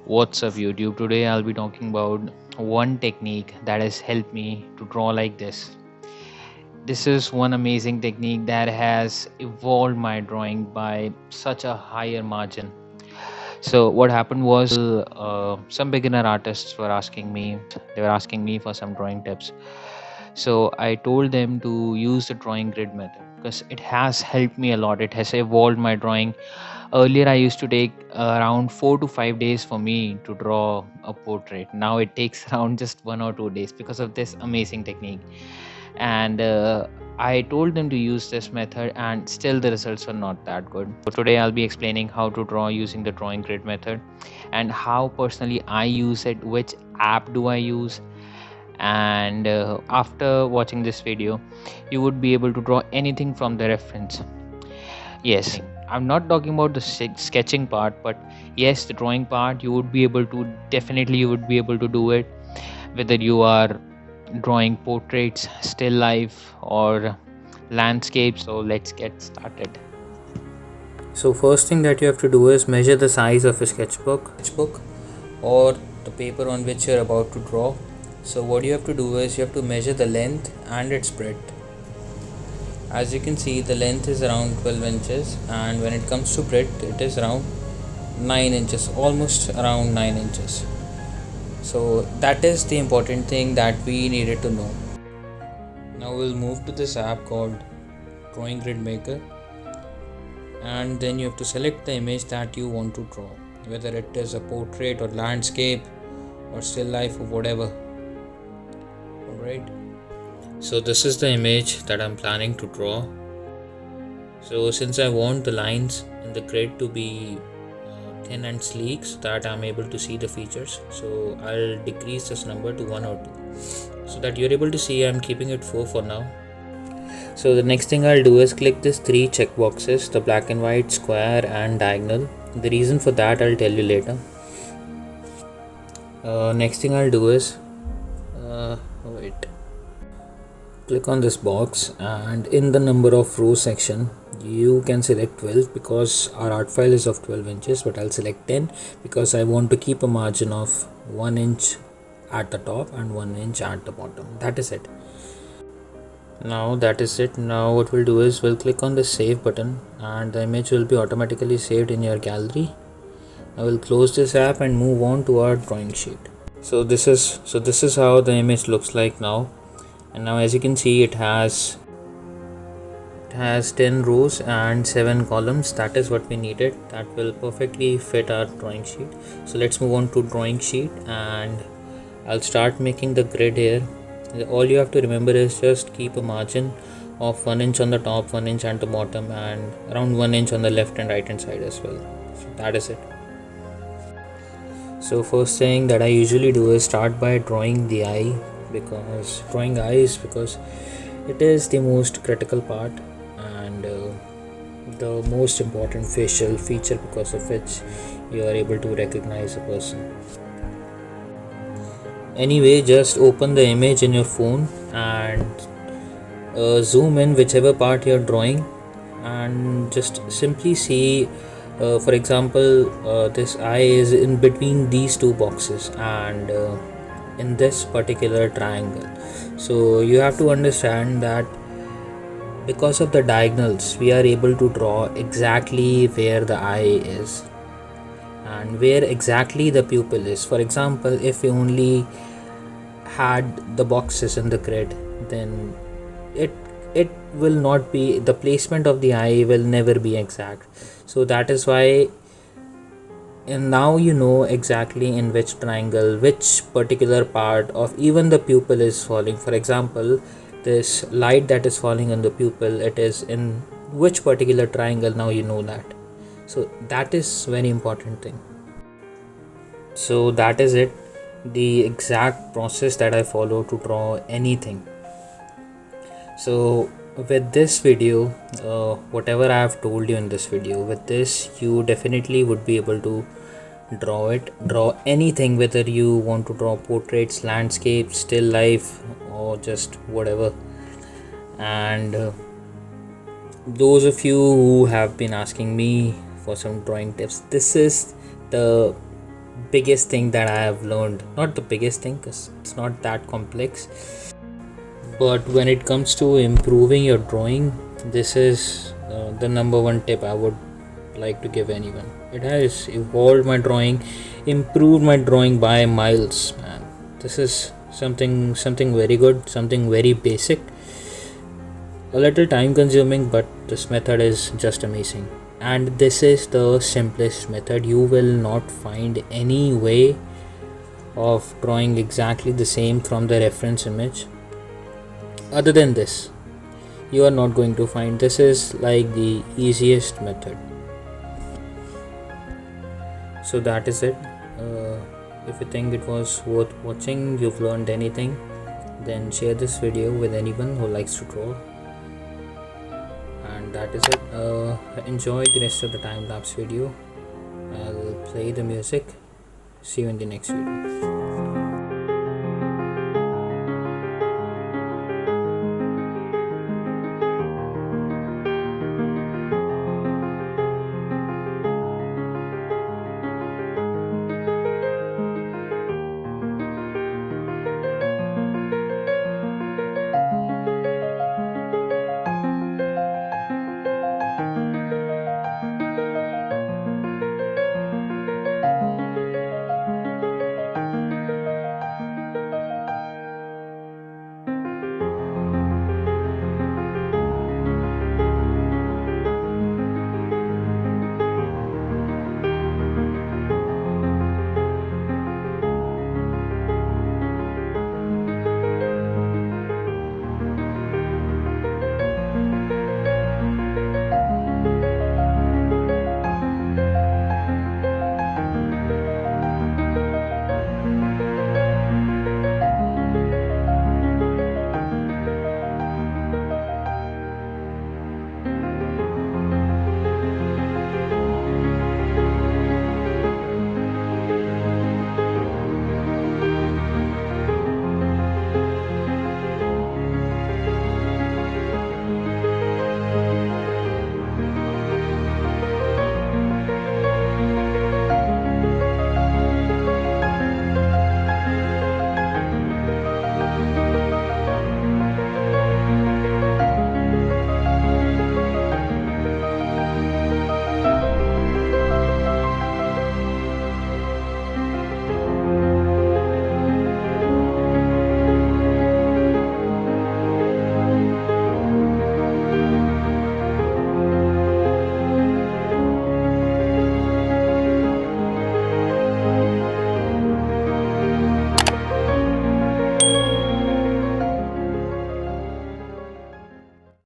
What's up YouTube? Today I'll be talking about one technique that has helped me to draw like this. This is one amazing technique that has evolved my drawing by such a higher margin. So what happened was some beginner artists were asking me, for some drawing tips. So I told them to use the drawing grid method because it has helped me a lot. It has evolved my drawing. Earlier, I used to take around 4 to 5 days for me to draw a portrait. Now it takes around just 1 or 2 days because of this amazing technique. And I told them to use this method, and still the results were not that good. So today, I'll be explaining how to draw using the drawing grid method and how personally I use it, which app do I use. And after watching this video, you would be able to draw anything from the reference. Yes, I'm not talking about the sketching part, but yes, the drawing part, you would be able to definitely you would be able to do it, whether you are drawing portraits, still life, or landscapes. So let's get started. So first thing that you have to do is measure the size of a sketchbook or the paper on which you're about to draw. So what you have to do is you have to measure the length and its breadth. As you can see, the length is around 12 inches, and when it comes to breadth it is around 9 inches, almost around 9 inches. So that is the important thing that we needed to know. Now we'll move to this app called Drawing Grid Maker, and then you have to select the image that you want to draw, whether it is a portrait or landscape or still life or whatever. Alright, so this is the image that I'm planning to draw. So since I want the lines in the grid to be thin and sleek so that I'm able to see the features, so I'll decrease this number to 1 or 2 so that you're able to see. I'm keeping it 4 for now. So the next thing I'll do is click these 3 check boxes, the black and white, square and diagonal. The reason for that I'll tell you later. Next thing I'll do is click on this box, and in the number of rows section you can select 12 because our art file is of 12 inches, but I'll select 10 because I want to keep a margin of 1 inch at the top and 1 inch at the bottom. That is it. Now what we'll do is we'll click on the save button, and the image will be automatically saved in your gallery. I will close this app and move on to our drawing sheet. So this is how the image looks like now. And now as you can see, it has 10 rows and 7 columns. That is what we needed. That will perfectly fit our drawing sheet. So let's move on to drawing sheet, and I'll start making the grid here. All you have to remember is just keep a margin of 1 inch on the top, 1 inch at the bottom, and around 1 inch on the left and right hand side as well. So that is it. So first thing that I usually do is start by drawing the eye, because it is the most critical part and the most important facial feature, because of which you are able to recognize a person. Anyway, just open the image in your phone and zoom in whichever part you're drawing, and just simply see, for example, this eye is in between these 2 boxes and in this particular triangle. So you have to understand that because of the diagonals we are able to draw exactly where the eye is and where exactly the pupil is. For example, if we only had the boxes in the grid, then it will not be, the placement of the eye will never be exact. So that is why, and now you know exactly in which triangle which particular part of even the pupil is falling. For example, this light that is falling on the pupil, it is in which particular triangle. Now you know that. So that is very important thing. So that is it, the exact process that I follow to draw anything. So with this video, whatever I have told you in this video, with this you definitely would be able to draw anything, whether you want to draw portraits, landscapes, still life, or just whatever. And those of you who have been asking me for some drawing tips, this is the biggest thing that I have learned. Not the biggest thing, because it's not that complex, but when it comes to improving your drawing, this is the number one tip I would like to give anyone. It has evolved my drawing, improved my drawing by miles, man. This is something very good, something very basic, a little time consuming, but this method is just amazing. And this is the simplest method. You will not find any way of drawing exactly the same from the reference image. Other than this, you are not going to find. This is like the easiest method. So that is it. If you think it was worth watching, you've learned anything, then share this video with anyone who likes to draw. And that is it. Enjoy the rest of the time lapse video. I'll play the music. See you in the next video.